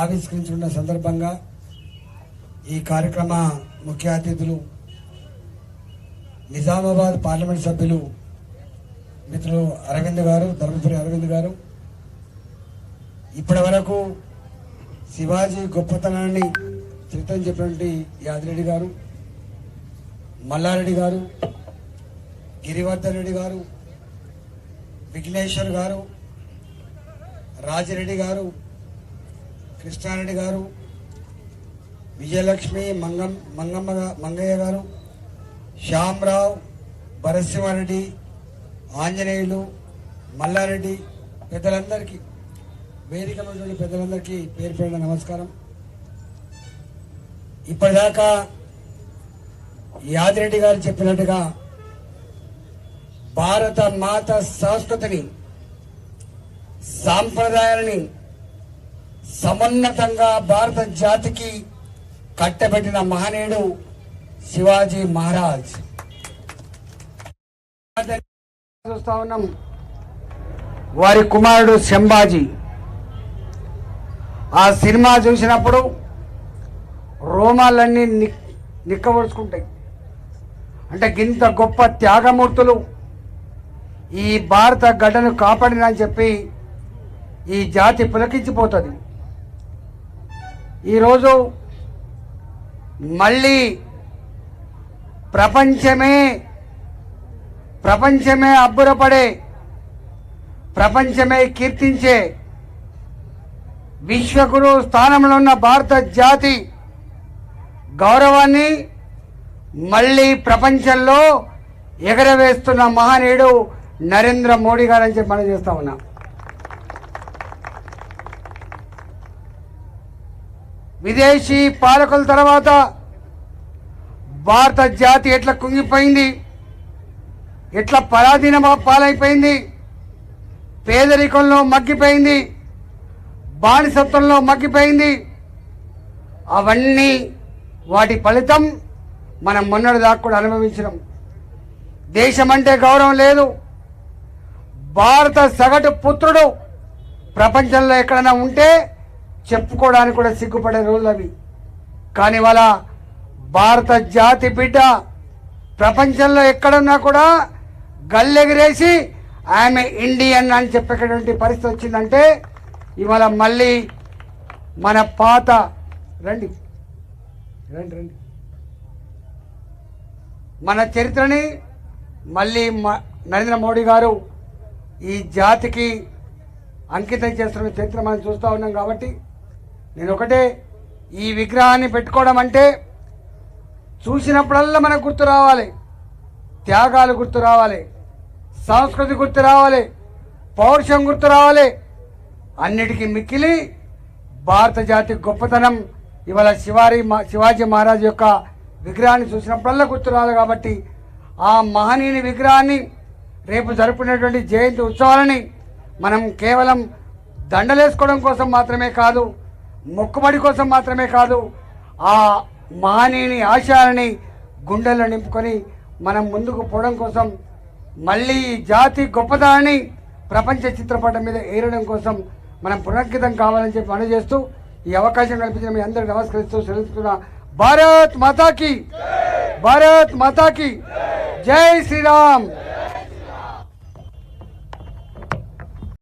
ఆవిష్కరించుకున్న సందర్భంగా ఈ కార్యక్రమ ముఖ్య అతిథులు నిజామాబాద్ పార్లమెంట్ సభ్యులు మిత్రులు అరవింద్ గారు, ధర్మపురి అరవింద్ గారు, ఇప్పటి వరకు శివాజీ గొప్పతనాన్ని చరిత్ర చెప్పినటువంటి యాదిరెడ్డి గారు, మల్లారెడ్డి గారు, గిరివర్ధన్ రెడ్డి గారు, విఘ్నేశ్వర్ గారు, రాజిరెడ్డి గారు, కృష్ణారెడ్డి గారు, విజయలక్ష్మి, మంగయ్య గారు, శ్యామరావు, భరసింహారెడ్డి, ఆంజనేయులు, మల్లారెడ్డి, పెద్దలందరికీ, వేదికలో ఉన్నటువంటి పెద్దలందరికీ పేరు పేరున నమస్కారం. ఇప్పటిదాకా యాదిరెడ్డి గారు చెప్పినట్టుగా భారత మాత సంస్కృతిని, సాంప్రదాయాలని సమున్నతంగా భారత జాతికి కట్టబెట్టిన మహనీయుడు శివాజీ మహారాజ్. చూస్తా ఉన్నాం వారి కుమారుడు శంభాజీ. ఆ సినిమా చూసినప్పుడు రోమాలన్నీ నిక్కబడుచుకుంటాయి. అంటే గింత గొప్ప త్యాగమూర్తులు ఈ భారత గడ్డను కాపాడినని చెప్పి ఈ జాతి పులకించిపోతుంది. ఈరోజు మళ్ళీ ప్రపంచమే అబ్బురపడే, ప్రపంచమే కీర్తించే విశ్వగురు స్థానంలో ఉన్న భారత జాతి గౌరవాన్ని మళ్ళీ ప్రపంచంలో ఎగరవేస్తున్న మహనీయుడు నరేంద్ర మోడీ గారు అని చెప్పి మనం చేస్తా ఉన్నాం. విదేశీ పాలకుల తర్వాత భారత జాతి ఎట్లా కుంగిపోయింది, ఎట్లా పరాధీన పాలైపోయింది, పేదరికంలో మగ్గిపోయింది, బానిసత్వంలో మగ్గిపోయింది. అవన్నీ వాటి ఫలితం మనం మొన్నటి దాకా కూడా అనుభవించినాం. దేశం అంటే గౌరవం లేదు. భారత సగటు పుత్రుడు ప్రపంచంలో ఎక్కడైనా ఉంటే చెప్పుకోవడానికి కూడా సిగ్గుపడే రోజులు అవి. కానీ వాళ్ళ భారత జాతి బిడ్డ ప్రపంచంలో ఎక్కడున్నా కూడా గల్లెగిరేసి ఆమె ఇండియన్ అని చెప్పేటటువంటి పరిస్థితి వచ్చిందంటే ఇవాళ మళ్ళీ మన పాత రండి మన చరిత్రని మళ్ళీ నరేంద్ర మోడీ గారు ఈ జాతికి అంకితం చేస్తున్న చరిత్ర మనం చూస్తూ ఉన్నాం. కాబట్టి నేను ఒకటే, ఈ విగ్రహాన్ని పెట్టుకోవడం అంటే చూసినప్పుడల్లా మనకు గుర్తు రావాలి, త్యాగాలు గుర్తు రావాలి, సంస్కృతి గుర్తు రావాలి, పౌరుషం గుర్తు రావాలి. అన్నిటికీ మిక్కిలి భారత జాతి గొప్పతనం ఇవాళ శివాజీ మహారాజ్ యొక్క విగ్రహాన్ని చూసినప్పుడల్లా గుర్తు రావాలి. కాబట్టి ఆ మహనీయుని విగ్రహాన్ని రేపు జరుపుకునేటువంటి జయంతి ఉత్సవాలని మనం కేవలం దండలేసుకోవడం కోసం మాత్రమే కాదు, మొక్కుబడి కోసం మాత్రమే కాదు, ఆ మహనీయుని ఆశయాలని గుండెల్లో నింపుకొని మనం ముందుకు పోవడం కోసం, మళ్ళీ జాతి గొప్పతనాన్ని ప్రపంచ చిత్రపటం మీద ఏరడం కోసం మనం పునర్గతం కావాలని చెప్పి మనం చేస్తూ ఈ అవకాశం కల్పించిన మీ అందరికీ నమస్కరిస్తూ సెలవుతున్నా. భారత్ మాతాకి, భారత్ మాతాకి జై శ్రీరామ్.